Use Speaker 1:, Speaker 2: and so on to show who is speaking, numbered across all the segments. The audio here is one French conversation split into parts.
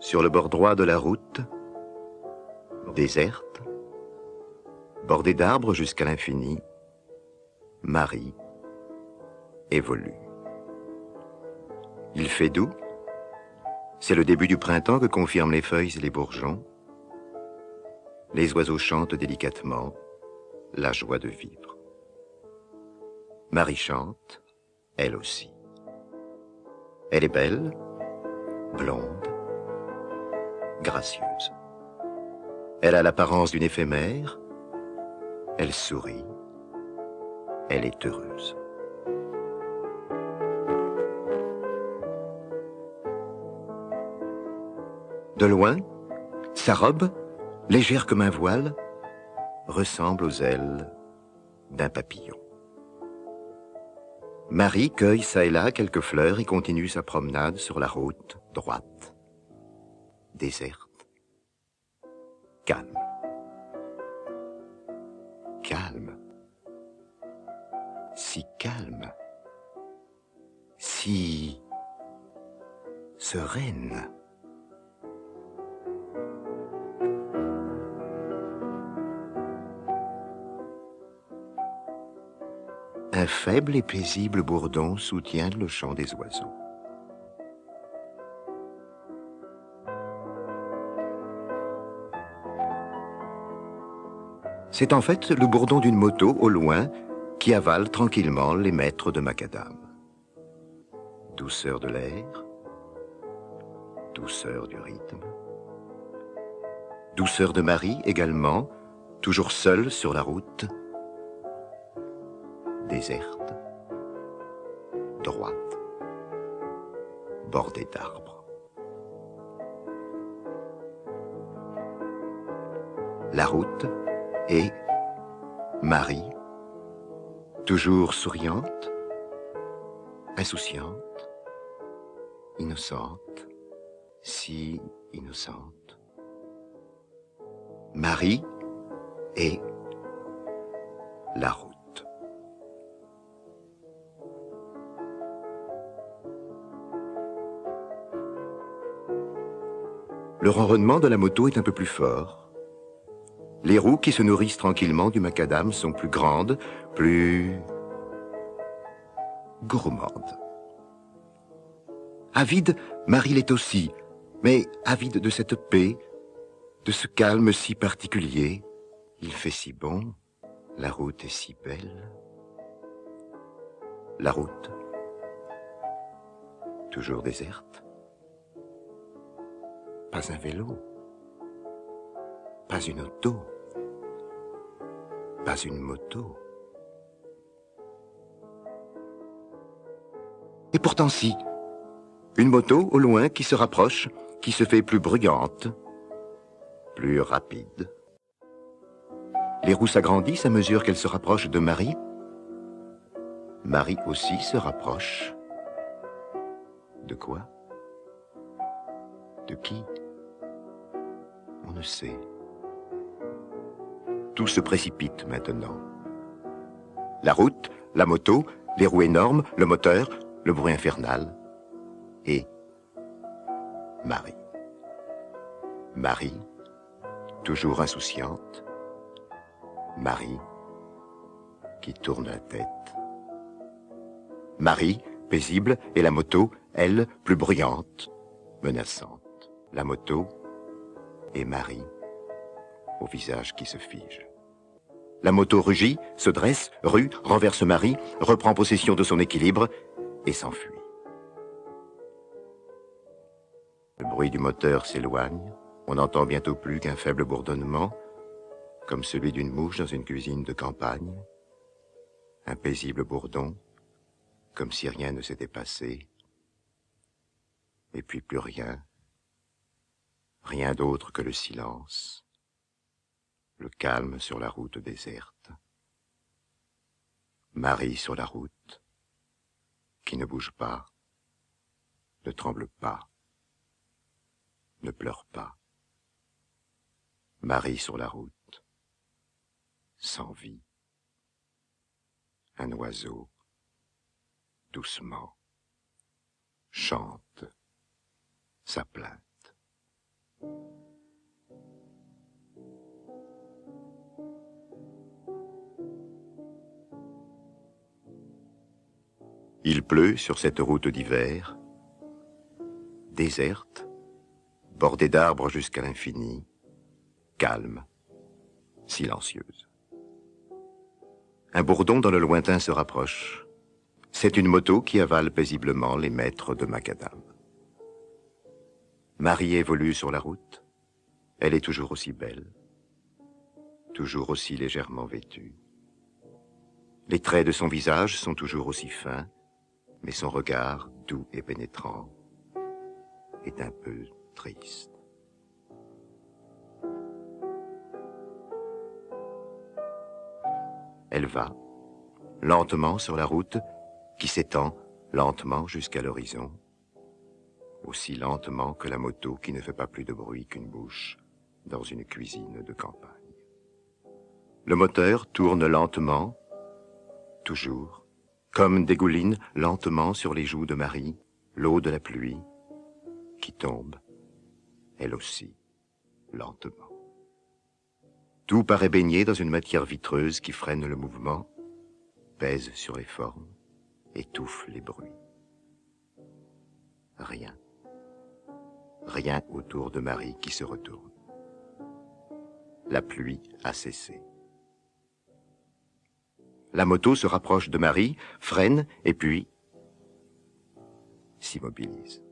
Speaker 1: Sur le bord droit de la route, déserte, bordée d'arbres jusqu'à l'infini, Marie évolue. Il fait doux. C'est le début du printemps que confirment les feuilles et les bourgeons. Les oiseaux chantent délicatement la joie de vivre. Marie chante, elle aussi. Elle est belle, blonde, gracieuse. Elle a l'apparence d'une éphémère, elle sourit, elle est heureuse. De loin, sa robe, légère comme un voile, ressemble aux ailes d'un papillon. Marie cueille çà et là quelques fleurs et continue sa promenade sur la route droite, déserte, calme. Calme, si calme, si sereine. Un faible et paisible bourdon soutient le chant des oiseaux. C'est en fait le bourdon d'une moto au loin qui avale tranquillement les mètres de macadam. Douceur de l'air, douceur du rythme, douceur de Marie également, toujours seule sur la route, déserte, droite, bordée d'arbres. La route et Marie, toujours souriante, insouciante, innocente, si innocente. Marie et la route. Le ronronnement de la moto est un peu plus fort. Les roues qui se nourrissent tranquillement du macadam sont plus grandes, plus gourmandes. Avide, Marie l'est aussi, mais avide de cette paix, de ce calme si particulier. Il fait si bon, la route est si belle. La route, toujours déserte. Pas un vélo. Pas une auto, pas une moto. Et pourtant si, une moto au loin qui se rapproche, qui se fait plus bruyante, plus rapide. Les roues s'agrandissent à mesure qu'elles se rapprochent de Marie. Marie aussi se rapproche. De quoi? De qui? On ne sait. Tout se précipite maintenant. La route, la moto, les roues énormes, le moteur, le bruit infernal. Et Marie. Marie, toujours insouciante. Marie, qui tourne la tête. Marie, paisible, et la moto, elle, plus bruyante, menaçante. La moto et Marie, au visage qui se fige. La moto rugit, se dresse, rue, renverse Marie, reprend possession de son équilibre et s'enfuit. Le bruit du moteur s'éloigne. On n'entend bientôt plus qu'un faible bourdonnement, comme celui d'une mouche dans une cuisine de campagne. Un paisible bourdon, comme si rien ne s'était passé. Et puis plus rien. Rien d'autre que le silence. Le calme sur la route déserte. Marie sur la route, qui ne bouge pas, ne tremble pas, ne pleure pas. Marie sur la route, sans vie. Un oiseau, doucement, chante sa plainte. Il pleut sur cette route d'hiver, déserte, bordée d'arbres jusqu'à l'infini, calme, silencieuse. Un bourdon dans le lointain se rapproche. C'est une moto qui avale paisiblement les mètres de macadam. Marie évolue sur la route. Elle est toujours aussi belle, toujours aussi légèrement vêtue. Les traits de son visage sont toujours aussi fins, mais son regard, doux et pénétrant, est un peu triste. Elle va, lentement sur la route, qui s'étend lentement jusqu'à l'horizon, aussi lentement que la moto qui ne fait pas plus de bruit qu'une bouche dans une cuisine de campagne. Le moteur tourne lentement, toujours, comme dégouline lentement sur les joues de Marie, l'eau de la pluie, qui tombe, elle aussi, lentement. Tout paraît baigné dans une matière vitreuse qui freine le mouvement, pèse sur les formes, étouffe les bruits. Rien. Rien autour de Marie qui se retourne. La pluie a cessé. La moto se rapproche de Marie, freine et puis s'immobilise.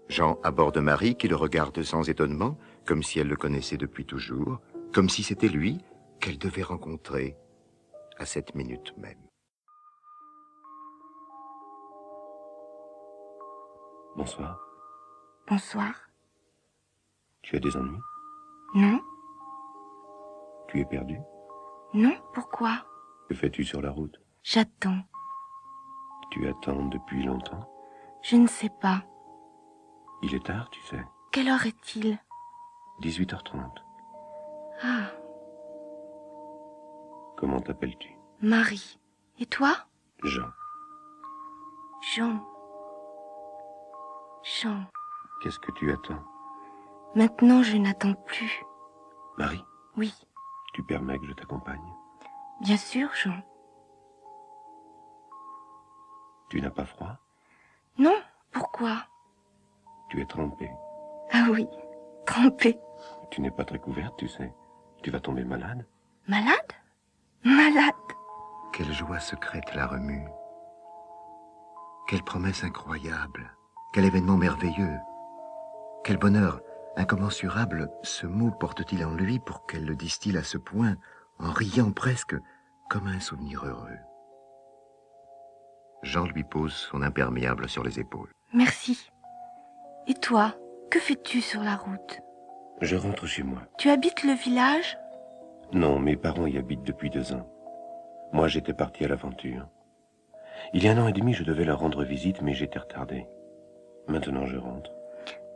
Speaker 1: Jean aborde Marie qui le regarde sans étonnement, comme si elle le connaissait depuis toujours, comme si c'était lui qu'elle devait rencontrer à cette minute même.
Speaker 2: Bonsoir.
Speaker 3: Bonsoir.
Speaker 2: Tu as des ennuis?
Speaker 3: Non.
Speaker 2: Tu es perdu?
Speaker 3: Non, pourquoi?
Speaker 2: Que fais-tu sur la route?
Speaker 3: J'attends.
Speaker 2: Tu attends depuis longtemps?
Speaker 3: Je ne sais pas.
Speaker 2: Il est tard, tu sais.
Speaker 3: Quelle heure est-il?
Speaker 2: 18h30.
Speaker 3: Ah,
Speaker 2: Comment t'appelles-tu?
Speaker 3: Marie. Et toi?
Speaker 2: Jean.
Speaker 3: Jean. Jean.
Speaker 2: Qu'est-ce que tu attends?
Speaker 3: Maintenant, je n'attends plus.
Speaker 2: Marie,
Speaker 3: Oui,
Speaker 2: tu permets que je t'accompagne?
Speaker 3: bien sûr, Jean.
Speaker 2: Tu n'as pas froid?
Speaker 3: Non, pourquoi?
Speaker 2: Tu es trempée.
Speaker 3: Ah oui, trempée.
Speaker 2: Tu n'es pas très couverte, tu sais. Tu vas tomber malade.
Speaker 3: Malade? Malade.
Speaker 1: Quelle joie secrète la remue. Quelle promesse incroyable. Quel événement merveilleux. Quel bonheur incommensurable ce mot porte-t-il en lui pour qu'elle le distille à ce point, en riant presque comme un souvenir heureux. Jean lui pose son imperméable sur les épaules.
Speaker 3: Merci. Et toi, que fais-tu sur la route?
Speaker 2: Je rentre chez moi.
Speaker 3: Tu habites le village?
Speaker 2: Non, mes parents y habitent depuis 2 ans. Moi, j'étais parti à l'aventure. Il y a 1 an et demi, je devais leur rendre visite, mais j'étais retardé. Maintenant, je rentre.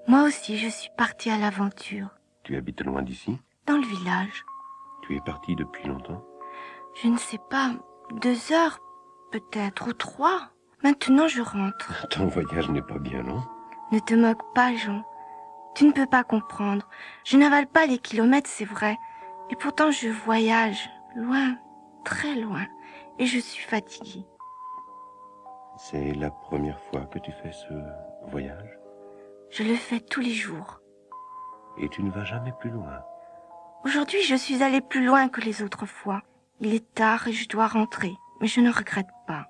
Speaker 3: Moi aussi, je suis partie à l'aventure.
Speaker 2: Tu habites loin d'ici?
Speaker 3: Dans le village.
Speaker 2: Tu es parti depuis longtemps?
Speaker 3: Je ne sais pas, 2 heures, peut-être, ou 3. Maintenant, je rentre.
Speaker 2: Ton voyage n'est pas bien long.
Speaker 3: Ne te moque pas, Jean. Tu ne peux pas comprendre. Je n'avale pas les kilomètres, c'est vrai. Et pourtant, je voyage, loin, très loin. Et je suis fatiguée.
Speaker 2: C'est la première fois que tu fais ce voyage?
Speaker 3: Je le fais tous les jours.
Speaker 2: Et tu ne vas jamais plus loin?
Speaker 3: Aujourd'hui, je suis allée plus loin que les autres fois. Il est tard et je dois rentrer, mais je ne regrette pas.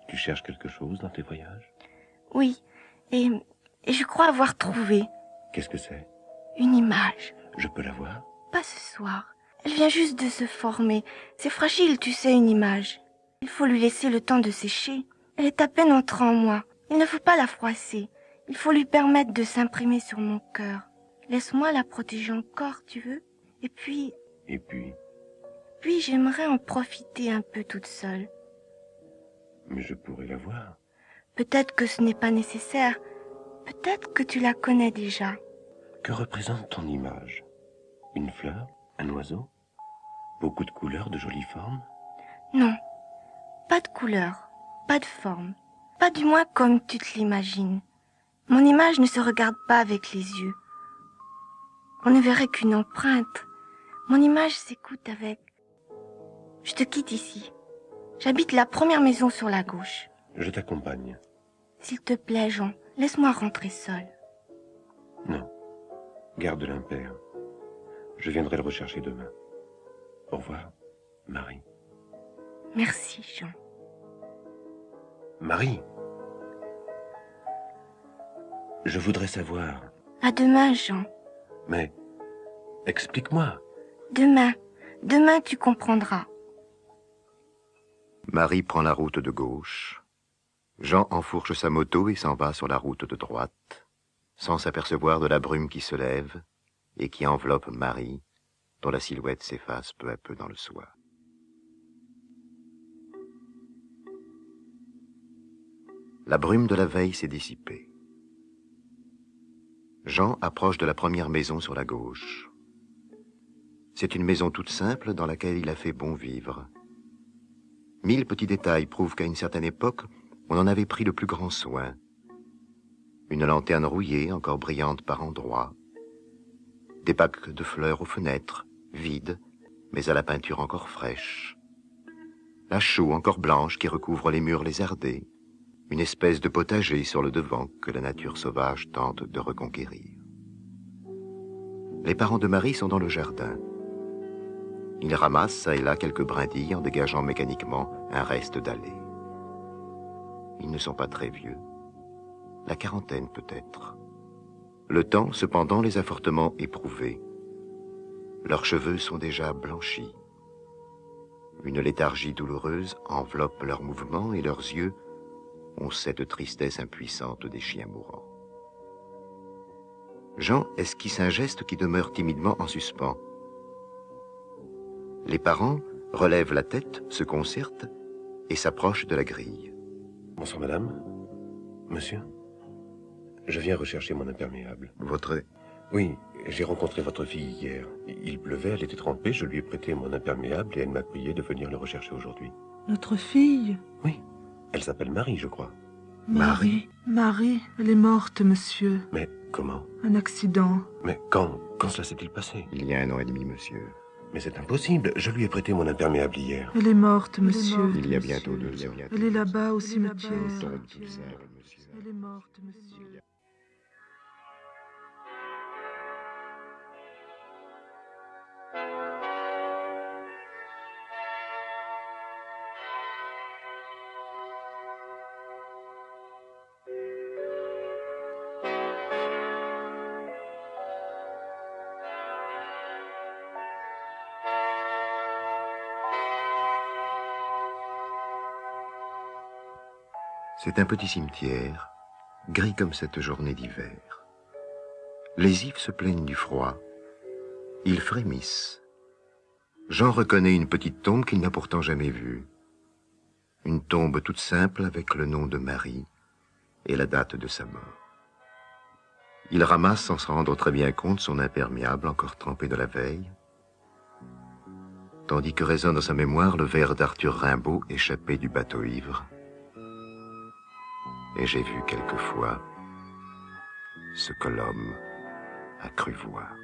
Speaker 2: Tu cherches quelque chose dans tes voyages?
Speaker 3: Oui, et je crois avoir trouvé
Speaker 2: Qu'est-ce que c'est?
Speaker 3: une image.
Speaker 2: Je peux la voir?
Speaker 3: Pas ce soir. Elle vient juste de se former. C'est fragile, tu sais, une image. Il faut lui laisser le temps de sécher. Elle est à peine entrée en moi. Il ne faut pas la froisser. Il faut lui permettre de s'imprimer sur mon cœur. Laisse-moi la protéger encore, tu veux? Et puis j'aimerais en profiter un peu toute seule.
Speaker 2: Mais je pourrais la voir.
Speaker 3: Peut-être que ce n'est pas nécessaire. Peut-être que tu la connais déjà.
Speaker 2: Que représente ton image? Une fleur? Un oiseau? Beaucoup de couleurs, de jolies formes?
Speaker 3: Non, pas de couleur, pas de forme. Pas du moins comme tu te l'imagines. Mon image ne se regarde pas avec les yeux. On ne verrait qu'une empreinte. Mon image s'écoute avec... Je te quitte ici. J'habite la première maison sur la gauche.
Speaker 2: Je t'accompagne.
Speaker 3: S'il te plaît, Jean, laisse-moi rentrer seule.
Speaker 2: Non. Garde l'impair. Je viendrai le rechercher demain. Au revoir, Marie.
Speaker 3: Merci, Jean.
Speaker 2: Marie. Je voudrais savoir...
Speaker 3: À demain, Jean.
Speaker 2: Mais... explique-moi.
Speaker 3: Demain. Demain, tu comprendras.
Speaker 1: Marie prend la route de gauche. Jean enfourche sa moto et s'en va sur la route de droite, sans s'apercevoir de la brume qui se lève et qui enveloppe Marie, dont la silhouette s'efface peu à peu dans le soir. La brume de la veille s'est dissipée. Jean approche de la première maison sur la gauche. C'est une maison toute simple dans laquelle il a fait bon vivre. 1000 petits détails prouvent qu'à une certaine époque, on en avait pris le plus grand soin. Une lanterne rouillée, encore brillante par endroits. Des bacs de fleurs aux fenêtres, vides, mais à la peinture encore fraîche. La chaux encore blanche qui recouvre les murs lézardés. Une espèce de potager sur le devant que la nature sauvage tente de reconquérir. Les parents de Marie sont dans le jardin. Ils ramassent çà et là quelques brindilles en dégageant mécaniquement un reste d'allée. Ils ne sont pas très vieux. La quarantaine peut-être. Le temps, cependant, les a fortement éprouvés. Leurs cheveux sont déjà blanchis. Une léthargie douloureuse enveloppe leurs mouvements et leurs yeux ont cette tristesse impuissante des chiens mourants. Jean esquisse un geste qui demeure timidement en suspens. Les parents relèvent la tête, se concertent et s'approchent de la grille.
Speaker 2: Bonsoir, madame. Monsieur. Je viens rechercher mon imperméable.
Speaker 1: Votre...
Speaker 2: Oui, j'ai rencontré votre fille hier. Il pleuvait, elle était trempée, je lui ai prêté mon imperméable et elle m'a prié de venir le rechercher aujourd'hui.
Speaker 4: Notre fille?
Speaker 2: Oui, elle s'appelle Marie, je crois.
Speaker 4: Marie, elle est morte, monsieur.
Speaker 2: Mais comment?
Speaker 4: Un accident.
Speaker 2: Mais quand cela s'est-il passé?
Speaker 1: Il y a 1 an et demi, monsieur.
Speaker 2: Mais c'est impossible, je lui ai prêté mon imperméable hier.
Speaker 4: Elle est morte, monsieur.
Speaker 1: Il y a bientôt 2 ans.
Speaker 4: Elle est là-bas au cimetière.
Speaker 1: Elle
Speaker 4: est morte, monsieur.
Speaker 1: C'est un petit cimetière, gris comme cette journée d'hiver. Les ifs se plaignent du froid. Ils frémissent. Jean reconnaît une petite tombe qu'il n'a pourtant jamais vue. Une tombe toute simple avec le nom de Marie et la date de sa mort. Il ramasse sans se rendre très bien compte son imperméable encore trempé de la veille, tandis que résonne dans sa mémoire le vers d'Arthur Rimbaud échappé du bateau ivre. Et j'ai vu quelquefois ce que l'homme a cru voir.